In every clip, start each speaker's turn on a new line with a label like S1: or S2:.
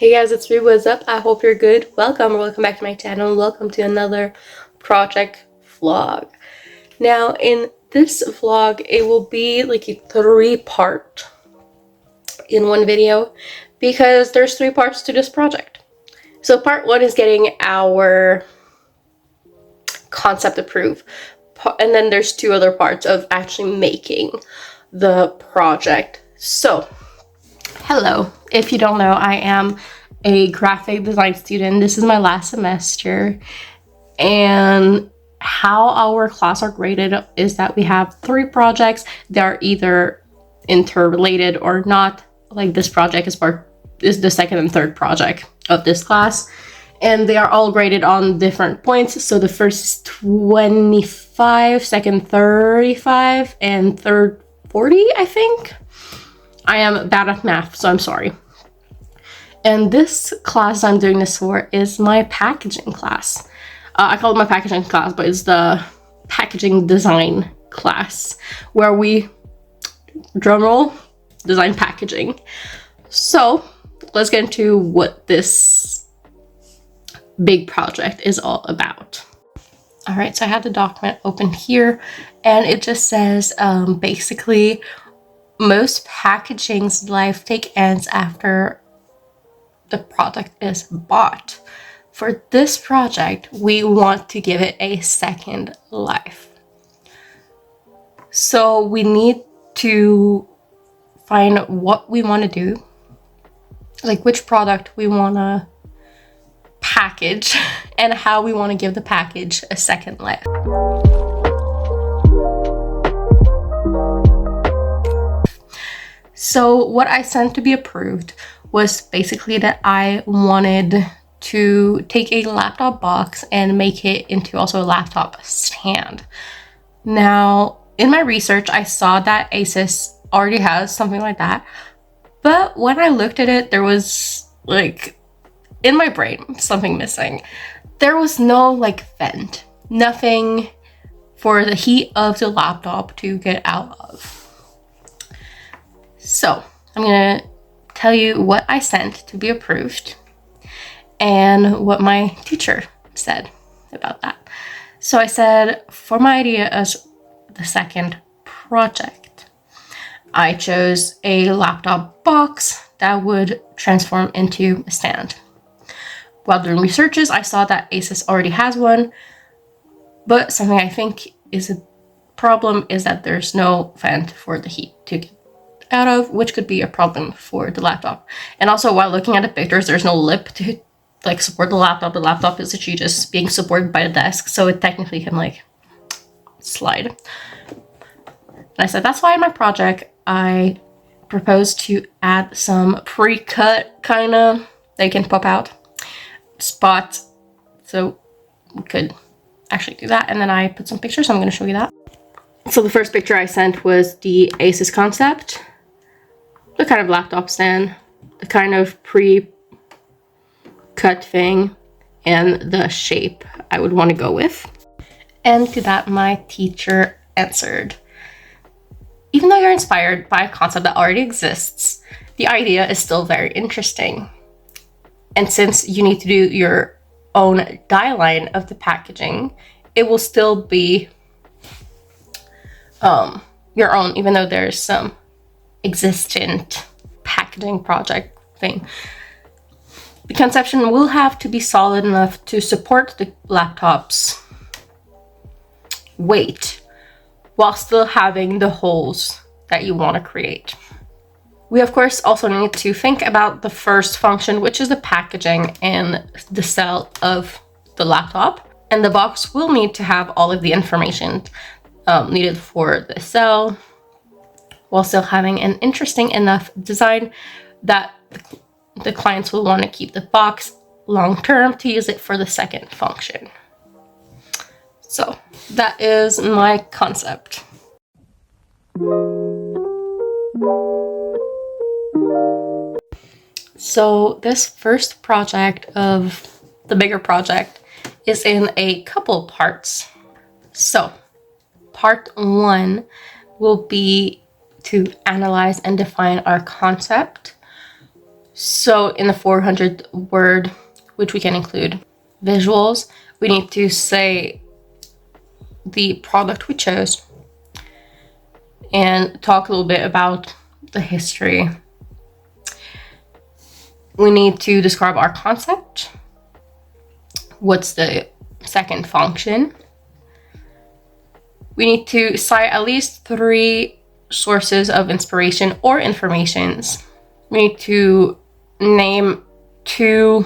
S1: Hey guys, it's Ree. What's up? I hope you're good. Welcome back to my channel, and welcome to another project vlog. Now, in this vlog, it will be like a 3-part in one video because there's 3 parts to this project. So part 1 is getting our concept approved, and then there's 2 other parts of actually making the project. So, hello. If you don't know, I am a graphic design student. This is my last semester, and how our class are graded is that we have 3 projects that are either interrelated or not. Like this project is the second and third project of this class, and they are all graded on different points. So the first is 25, second 35, and third 40, I think. I am bad at math, so I'm sorry. And this class I'm doing this for is my packaging class. I call it my packaging class, but it's the packaging design class where we, drumroll, design packaging. So let's get into what this big project is all about. All right, so I have the document open here, and it just says basically most packaging's life take ends after the product is bought. For this project, we want to give it a second life. So we need to find what we want to do, like which product we want to package and how we want to give the package a second life. So what I sent to be approved was basically that I wanted to take a laptop box and make it into also a laptop stand. Now, in my research, I saw that ASUS already has something like that, but when I looked at it, there was like, in my brain, something missing. There was no like vent, nothing for the heat of the laptop to get out of. So I'm gonna tell you what I sent to be approved and what my teacher said about that. So I said, for my idea as the second project, I chose a laptop box that would transform into a stand. While doing researches, I saw that ASUS already has one, but something I think is a problem is that there's no vent for the heat to get out of, which could be a problem for the laptop. And also, while looking at the pictures, there's no lip to like support the laptop. The laptop is actually just being supported by the desk, so it technically can like slide. And I said that's why in my project I proposed to add some pre-cut kind of, they can pop out spots, so we could actually do that. And then I put some pictures, so I'm going to show you that. So the first picture I sent was the ASUS concept, the kind of laptop stand, the kind of pre-cut thing, and the shape I would want to go with. And to that, my teacher answered, even though you're inspired by a concept that already exists, the idea is still very interesting. And since you need to do your own die line of the packaging, it will still be your own, even though there's some existent packaging project thing. The conception will have to be solid enough to support the laptop's weight while still having the holes that you want to create. We of course also need to think about the first function, which is the packaging and the cell of the laptop. And the box will need to have all of the information needed for the cell, while still having an interesting enough design that the clients will want to keep the box long term to use it for the second function. So that is my concept. So this first project of the bigger project is in a couple parts. So part 1 will be to analyze and define our concept. So in the 400 word, which we can include visuals, we need to say the product we chose and talk a little bit about the history. We need to describe our concept. What's the second function? We need to cite at least 3 sources of inspiration or informations. We need to name 2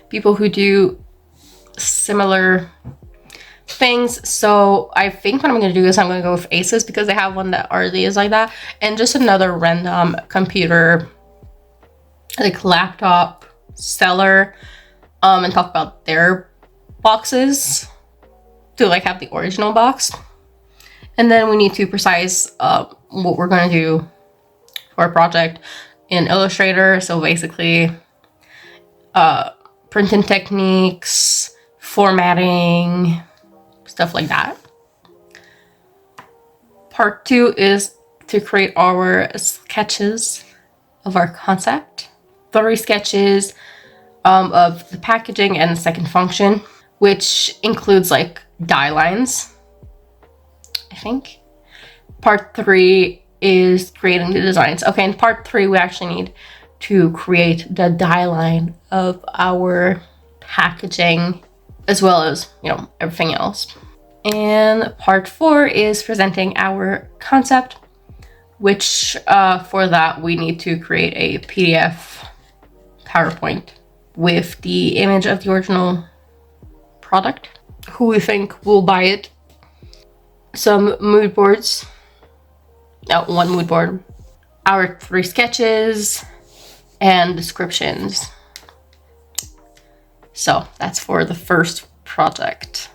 S1: people who do similar things. So I think what I'm going to do is I'm going to go with ASUS because they have one that already is like that, and just another random computer, like laptop seller, and talk about their boxes to like have the original box. And then we need to precise what we're going to do for a project in Illustrator. So basically printing techniques, formatting, stuff like that. Part 2 is to create our sketches of our concept. 3 sketches of the packaging and the second function, which includes like die lines, I think. Part 3 is creating the designs. Okay, in part 3 we actually need to create the die line of our packaging as well as, you know, everything else. And part 4 is presenting our concept, which for that we need to create a PDF PowerPoint with the image of the original product, who we think will buy it, some mood boards, one mood board, our 3 sketches, and descriptions. So that's for the first project.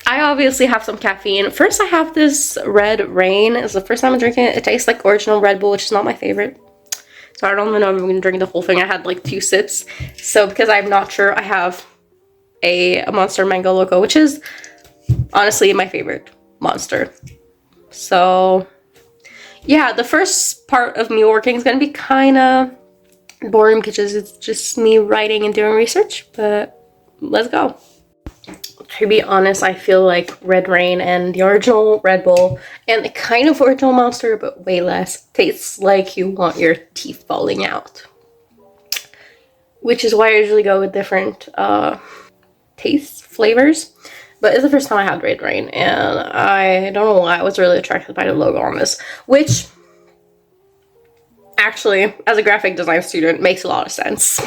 S1: I obviously have some caffeine. First, I have this Red Rain. It's the first time I'm drinking it. It tastes like original Red Bull, which is not my favorite. So I don't even know if I'm gonna drink the whole thing. I had like 2 sips. So because I'm not sure, I have a Monster Mango Loco, which is honestly my favorite Monster. So yeah, the first part of me working is gonna be kind of boring because it's just me writing and doing research, but let's go. To be honest, I feel like Red Rain and the original Red Bull and the kind of original Monster, but way less, tastes like you want your teeth falling out. Which is why I usually go with different taste flavors. But it's the first time I had Red Rain, and I don't know why I was really attracted by the logo on this, which actually, as a graphic design student, makes a lot of sense.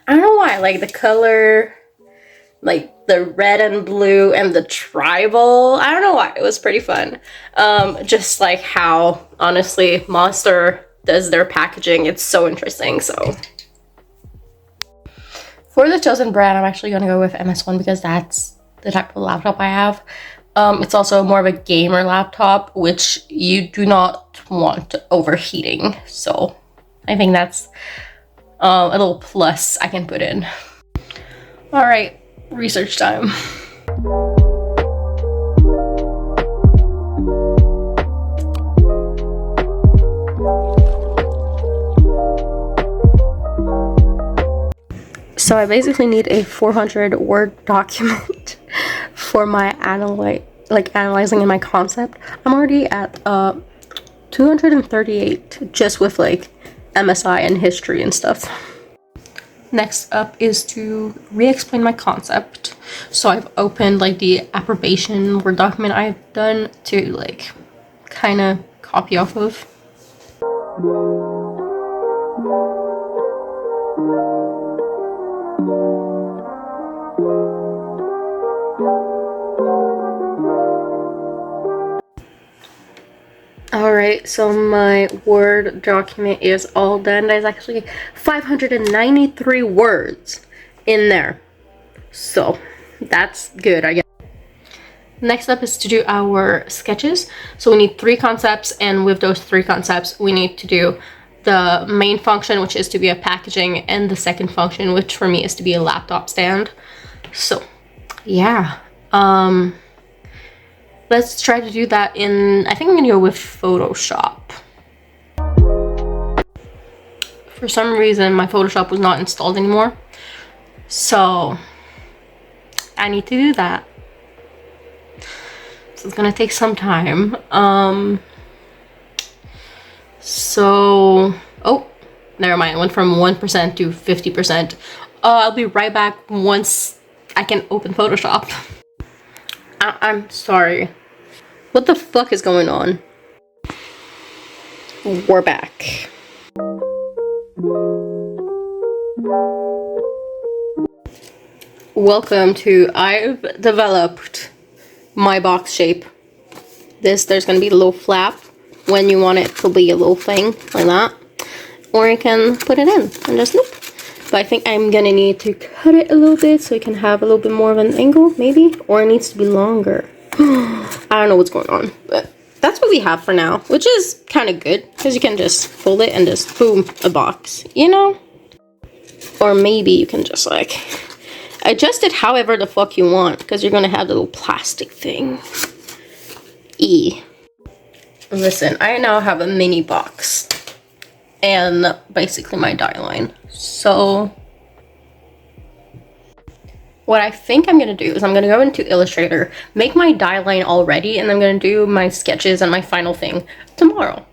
S1: I don't know why, like the color, like the red and blue and the tribal, I don't know why, it was pretty fun. Just like how, honestly, Monster does their packaging, it's so interesting, so. For the chosen brand, I'm actually gonna go with MS1 because that's the type of laptop I have. It's also more of a gamer laptop, which you do not want overheating. So I think that's a little plus I can put in. All right, research time. So I need a 400 word document for my analyzing in my concept. I'm already at 238 just with like MSI and history and stuff. Next up is to re-explain my concept. So I've opened like the approbation Word document I've done to like kind of copy off of. Alright, so my Word document is all done. There's actually 593 words in there. So that's good, I guess. Next up is to do our sketches. So we need 3 concepts, and with those 3 concepts, we need to do the main function, which is to be a packaging, and the second function, which for me is to be a laptop stand. So yeah, let's try to do that in, I think I'm gonna go with Photoshop. For some reason, my Photoshop was not installed anymore. So I need to do that. So it's gonna take some time. Oh, never mind. It went from 1% to 50%. I'll be right back once I can open Photoshop. I'm sorry. What the fuck is going on? We're back. Welcome to I've developed my box shape. There's gonna be a little flap when you want it to be a little thing like that, or you can put it in and just loop. But I think I'm gonna need to cut it a little bit so it can have a little bit more of an angle, maybe, or it needs to be longer. I don't know what's going on, but that's what we have for now, which is kind of good because you can just fold it and just boom, a box, you know? Or maybe you can just like adjust it however the fuck you want, because you're gonna have the little plastic thing. Listen, I now have a mini box and basically my die line. So what I think I'm gonna do is I'm gonna go into Illustrator, make my die line already, and I'm gonna do my sketches and my final thing tomorrow.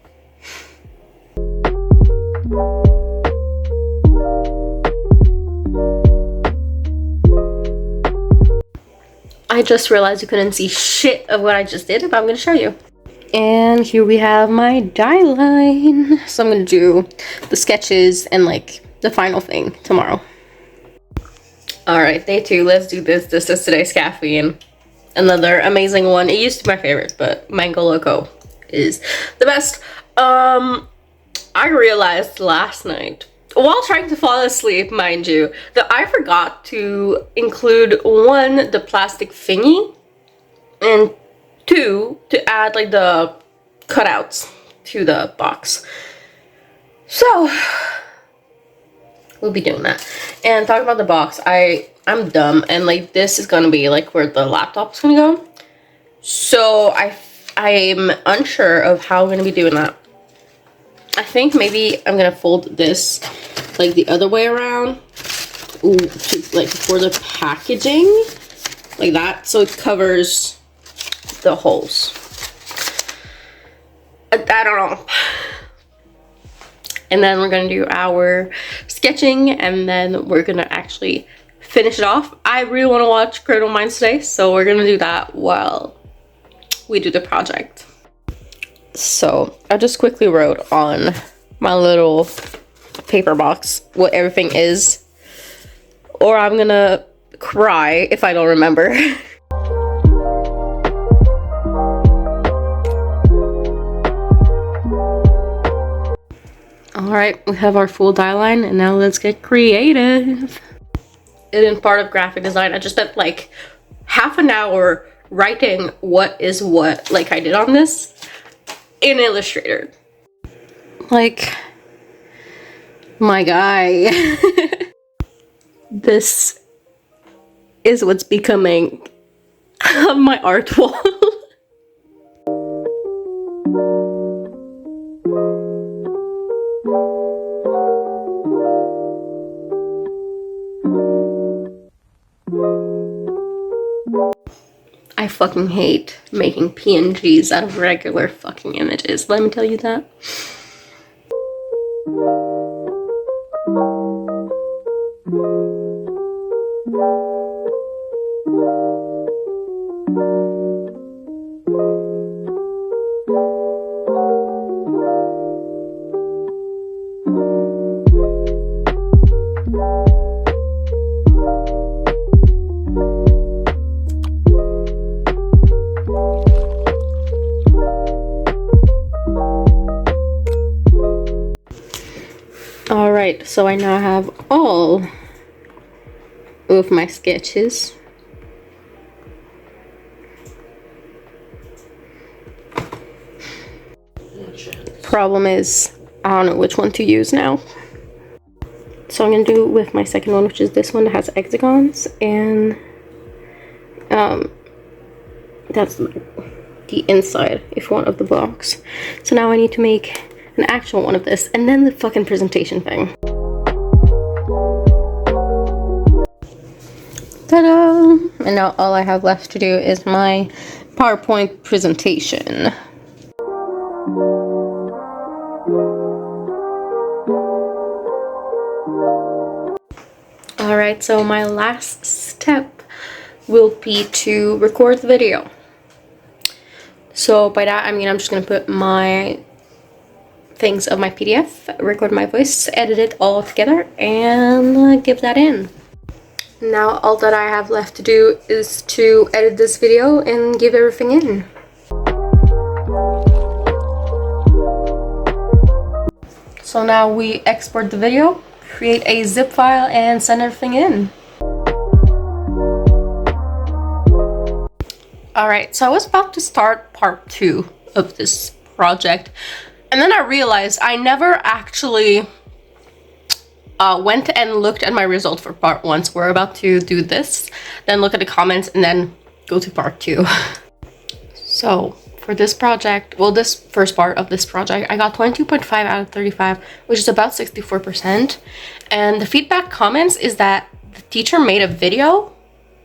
S1: I just realized you couldn't see shit of what I just did, but I'm gonna show you. And here we have my die line. So I'm gonna do the sketches and like the final thing tomorrow. All right, day 2, let's do this. This is today's caffeine. Another amazing one. It used to be my favorite, but Mango Loco is the best. I realized last night, while trying to fall asleep, mind you, that I forgot to include 1, the plastic thingy, and 2, to add like the cutouts to the box. So we'll be doing that. And talking about the box, I'm dumb, and like this is gonna be like where the laptop's gonna go. So I'm unsure of how I'm gonna be doing that. I think maybe I'm gonna fold this like the other way around. Ooh, like for the packaging, like that, so it covers the holes. I don't know. And then we're gonna do our sketching, and then we're gonna actually finish it off. I really want to watch Criminal Minds today, so we're gonna do that while we do the project. So I just quickly wrote on my little paper box what everything is, or I'm gonna cry if I don't remember. All right, we have our full die line, and now let's get creative. In part of graphic design, I just spent like half an hour writing what is what, like I did on this, in Illustrator. Like, my guy. This is what's becoming my art wall. I fucking hate making PNGs out of regular fucking images. Let me tell you that. Alright, so I now have all of my sketches. Problem is, I don't know which one to use now. So I'm gonna do with my second one, which is this one that has hexagons, and that's the inside, if you want, of the box. So now I need to make an actual one of this, and then the fucking presentation thing. Ta-da! And now all I have left to do is my PowerPoint presentation. Alright, so my last step will be to record the video. So by that I mean I'm just gonna put my things of my PDF, record my voice, edit it all together, and give that in. Now all that I have left to do is to edit this video and give everything in. So now we export the video, create a zip file, and send everything in. Alright, so I was about to start part 2 of this project, and then I realized I never actually went and looked at my result for part 1. So we're about to do this, then look at the comments, and then go to part 2. So for this project, well, this first part of this project, I got 22.5 out of 35, which is about 64%. And the feedback comments is that the teacher made a video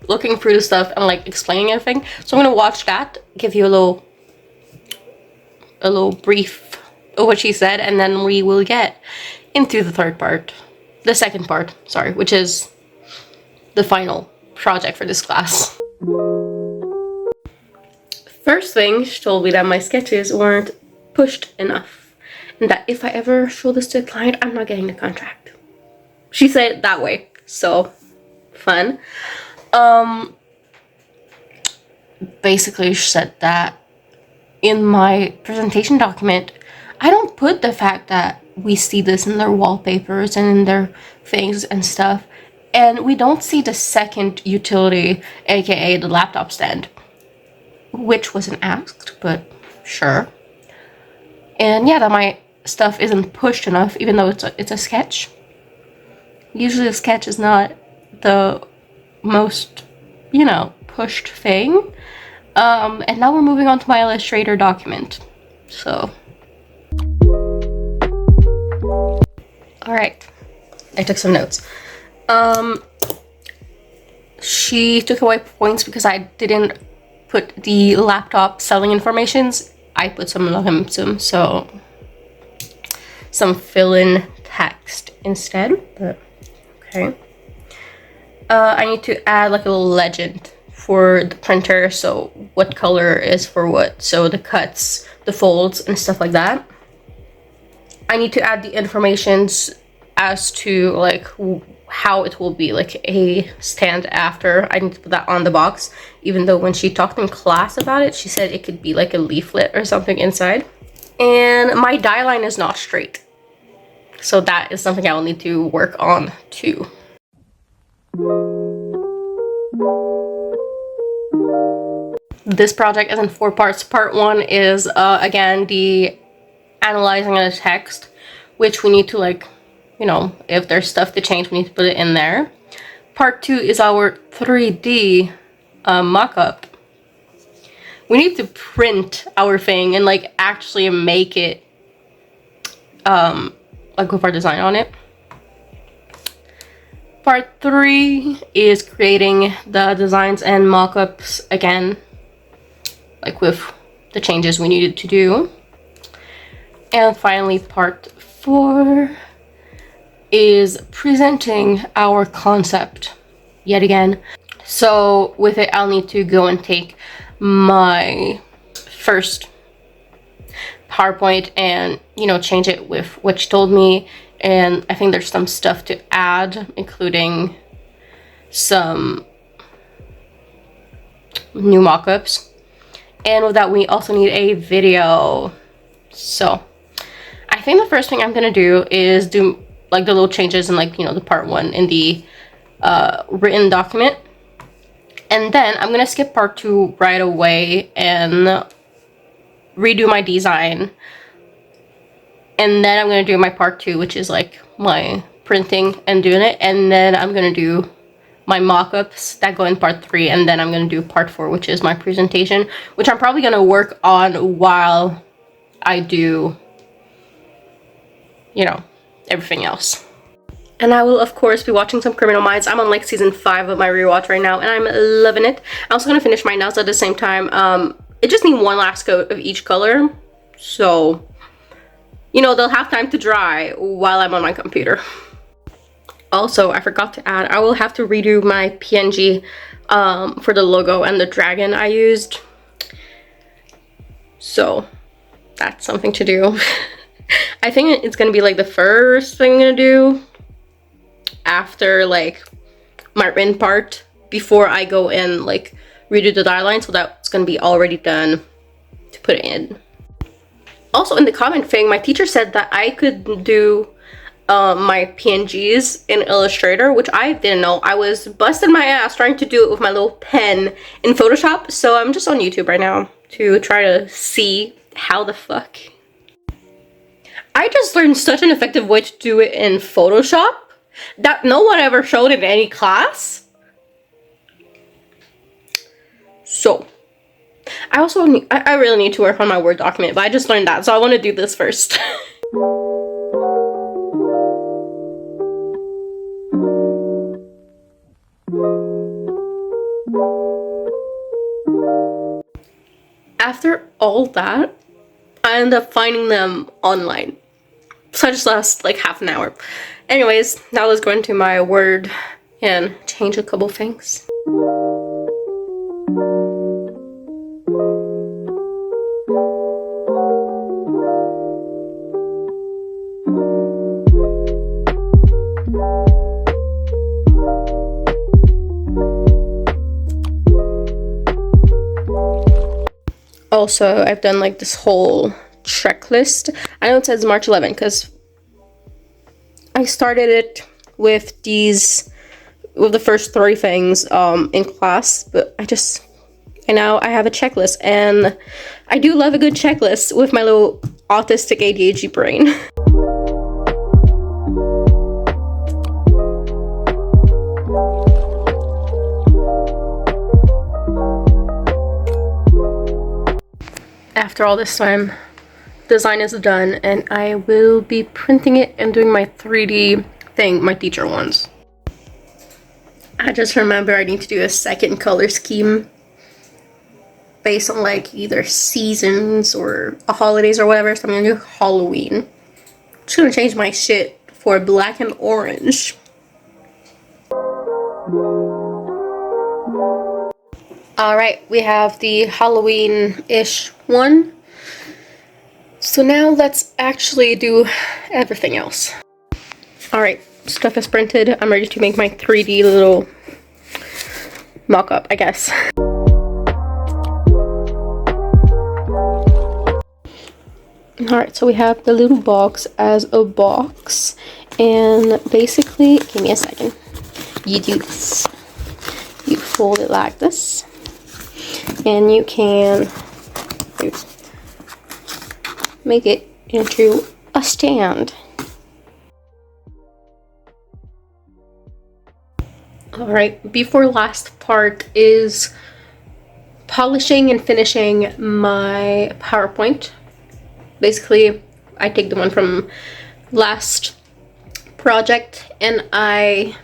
S1: looking through the stuff and like explaining everything. So I'm gonna watch that, give you a little brief of what she said, and then we will get into the second part, sorry, which is the final project for this class. First thing, she told me that my sketches weren't pushed enough, and that if I ever show this to a client, I'm not getting the contract. She said it that way, so fun. Basically she said that in my presentation document, I don't put the fact that we see this in their wallpapers and in their things and stuff, and we don't see the second utility, aka the laptop stand, which wasn't asked, but sure. And yeah, that my stuff isn't pushed enough, even though it's a sketch. Usually a sketch is not the most, you know, pushed thing. And now we're moving on to my Illustrator document. So alright, I took some notes. She took away points because I didn't put the laptop selling informations. I put some LOHIMSUM, so some fill-in text instead, but okay. I need to add like a little legend for the printer, so what color is for what, so the cuts, the folds, and stuff like that. I need to add the informations as to like how it will be, like a stand after. I need to put that on the box, even though when she talked in class about it, she said it could be like a leaflet or something inside. And my die line is not straight, so that is something I will need to work on too. This project is in 4 parts. Part 1 is again the analyzing the text, which we need to, like, you know, if there's stuff to change, we need to put it in there. Part 2 is our 3D mock-up. We need to print our thing and like actually make it like with our design on it. Part 3 is creating the designs and mock-ups again, like with the changes we needed to do. And finally, part 4 is presenting our concept yet again. So with it, I'll need to go and take my first PowerPoint and, you know, change it with what she told me. And I think there's some stuff to add, including some new mock-ups. And with that, we also need a video. So I think the first thing I'm gonna do is do like the little changes in, like, you know, the part 1 in the written document. And then I'm gonna skip part 2 right away and redo my design. And then I'm gonna do my part 2, which is like my printing and doing it. And then I'm gonna do my mock-ups that go in part 3. And then I'm gonna do part 4, which is my presentation, which I'm probably gonna work on while I do you know, everything else. And I will, of course, be watching some Criminal Minds. I'm on like season 5 of my rewatch right now, and I'm loving it. I'm also gonna finish my nails at the same time. It just needs one last coat of each color, so, you know, they'll have time to dry while I'm on my computer. Also, I forgot to add, I will have to redo my PNG for the logo and the dragon I used. So, that's something to do. I think it's gonna be like the first thing I'm gonna do after like my written part, before I go and like redo the die line, so that's gonna be already done to put it in. Also, in the comment thing, my teacher said that I could do my PNGs in Illustrator, which I didn't know. I was busting my ass trying to do it with my little pen in Photoshop, so I'm just on YouTube right now to try to see how the fuck. I just learned such an effective way to do it in Photoshop that no one ever showed in any class. So, I really need to work on my Word document, but I just learned that, so I want to do this first. After all that, I ended up finding them online. So I just lost like half an hour. Anyways, now let's go into my Word and change a couple things. Also, I've done like this whole checklist. I know it says March 11 because I started it with the first 3 things in class, but I now have a checklist, and I do love a good checklist with my little autistic ADHD brain. After all this time, design is done, and I will be printing it and doing my 3D thing my teacher wants. I just remember I need to do a second color scheme based on like either seasons or holidays or whatever, so I'm gonna do Halloween. I'm just gonna change my shit for black and orange. Alright, we have the Halloween-ish one. So now let's actually do everything else. Alright, stuff is printed. I'm ready to make my 3D little mock-up, I guess. Alright, so we have the little box as a box, and basically, give me a second, you do this. You fold it like this, and you can make it into a stand. Alright, before last part is polishing and finishing my PowerPoint. Basically, I take the one from last project and I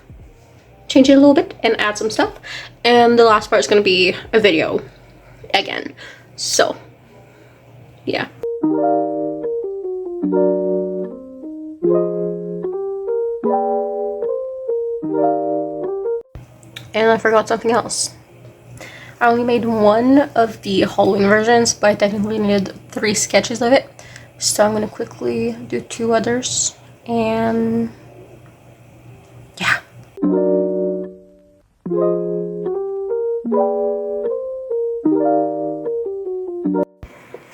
S1: change it a little bit and add some stuff. And the last part is going to be a video again. So, yeah. And I forgot something else. I only made one of the Halloween versions, but I technically needed 3 sketches of it. So I'm going to quickly do 2 others. And yeah.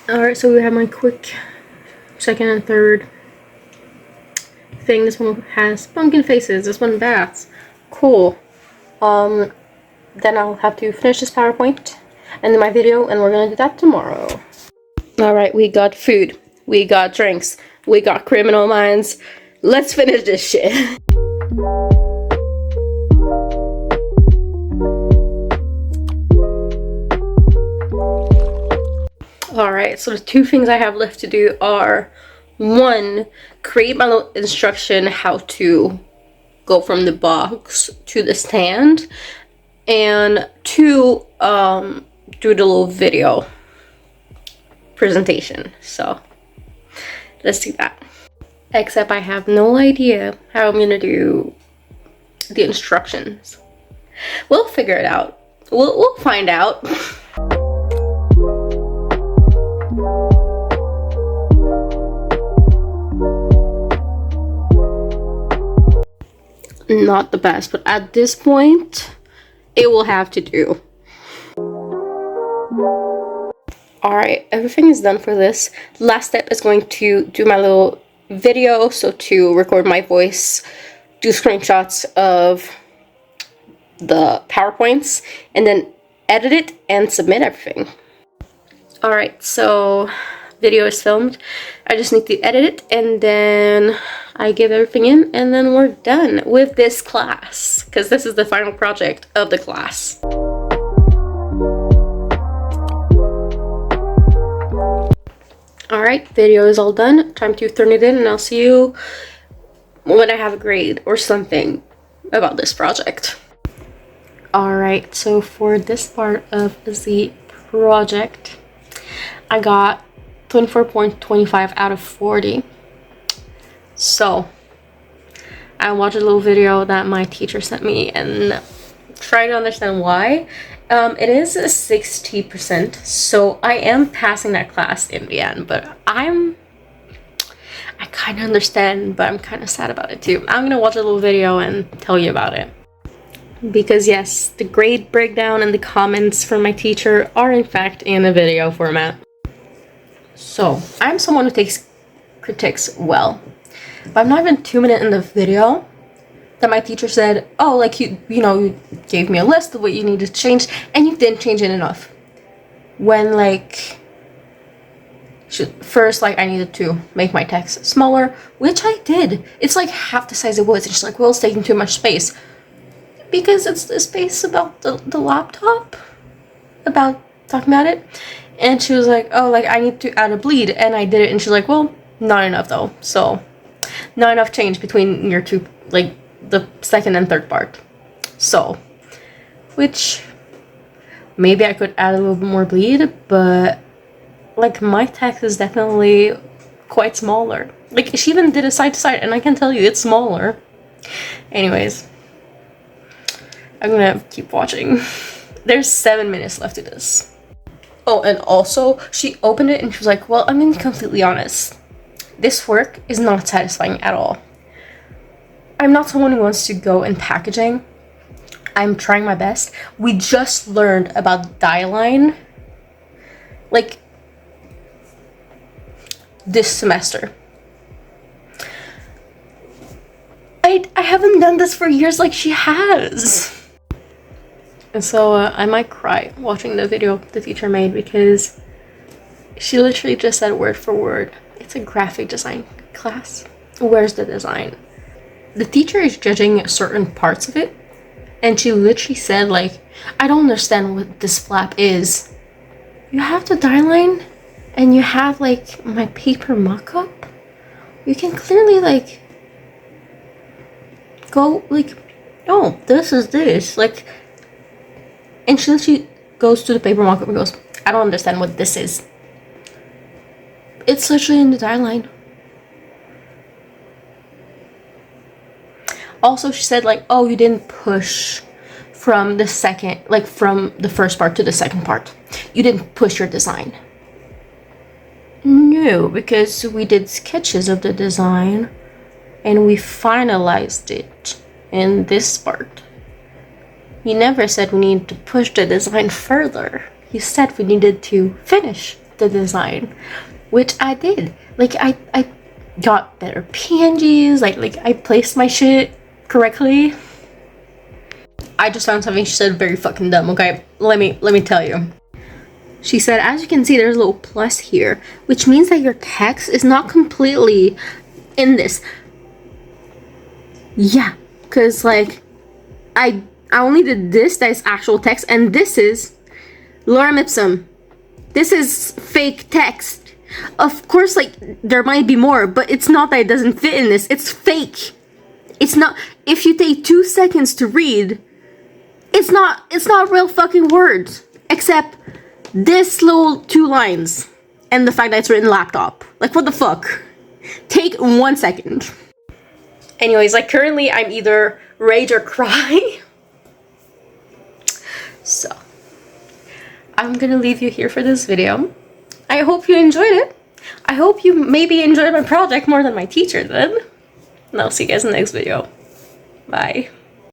S1: Alright, so we have my quick second and third thing. This one has pumpkin faces, this one bats. Cool. Then I'll have to finish this PowerPoint and do my video, and we're gonna do that tomorrow. Alright, we got food, we got drinks, we got Criminal Minds. Let's finish this shit. Alright, so the 2 things I have left to do are one, create my little instruction how to go from the box to the stand, and two, do the little video presentation. So let's do that. Except I have no idea how I'm gonna do the instructions. We'll figure it out. We'll find out. Not the best, but at this point, it will have to do. Alright, everything is done for this. Last step is going to do my little video, so to record my voice, do screenshots of the PowerPoints, and then edit it and submit everything. Alright, so video is filmed. I just need to edit it, and then I give everything in, and then we're done with this class, because this is the final project of the class. Alright, video is all done. Time to turn it in, and I'll see you when I have a grade or something about this project. Alright, so for this part of the project, I got 24.25 out of 40. So I watched a little video that my teacher sent me and try to understand why. It is a 60%, so I am passing that class in the end, but I kind of understand, but I'm kind of sad about it too. I'm gonna watch a little video and tell you about it. Because yes, the grade breakdown and the comments from my teacher are in fact in a video format. So, I'm someone who takes critiques well. But I'm not even 2 minutes in the video that my teacher said, oh, like you gave me a list of what you needed to change, and you didn't change it enough. When like, first like I needed to make my text smaller, which I did. It's like half the size it was. It's just like, well, it's taking too much space. Because it's the space about the laptop, about talking about it. And she was like, oh, like I need to add a bleed, and I did it, and she's like, well, not enough though. So not enough change between your two, like the second and third part. So, which maybe I could add a little bit more bleed, but like my text is definitely quite smaller. Like she even did a side to side, and I can tell you it's smaller. Anyways, I'm gonna keep watching. There's 7 minutes left to this. Oh, and also, she opened it and she was like, well, I'm being completely honest. This work is not satisfying at all. I'm not someone who wants to go in packaging. I'm trying my best. We just learned about die line, like, this semester. I haven't done this for years like she has. And so I might cry watching the video the teacher made, because she literally just said word for word, it's a graphic design class. Where's the design? The teacher is judging certain parts of it, and she literally said like, I don't understand what this flap is. You have the die line and you have like my paper mock-up. You can clearly like go like, oh, this is this, like. And she goes to the paper mock-up and goes, I don't understand what this is. It's literally in the die line. Also, she said like, oh, you didn't push from the second, like from the first part to the second part. You didn't push your design. No, because we did sketches of the design and we finalized it in this part. He never said we needed to push the design further. He said we needed to finish the design, which I did. Like I got better PNGs, like I placed my shit correctly. I just found something she said very fucking dumb, okay? Let me tell you. She said, as you can see, there's a little plus here, which means that your text is not completely in this. Yeah, because like I only did this, that is actual text, and this is lorem ipsum. This is fake text.
S2: Of course, like, there might be more, but it's not that it doesn't fit in this. It's fake. It's not. If you take 2 seconds to read, it's not real fucking words. Except this little 2 lines. And the fact that it's written laptop. Like, what the fuck? Take 1 second. Anyways, like, currently I'm either rage or cry. So, I'm gonna leave you here for this video. I hope you enjoyed it. I hope you maybe enjoyed my project more than my teacher did. And I'll see you guys in the next video. Bye.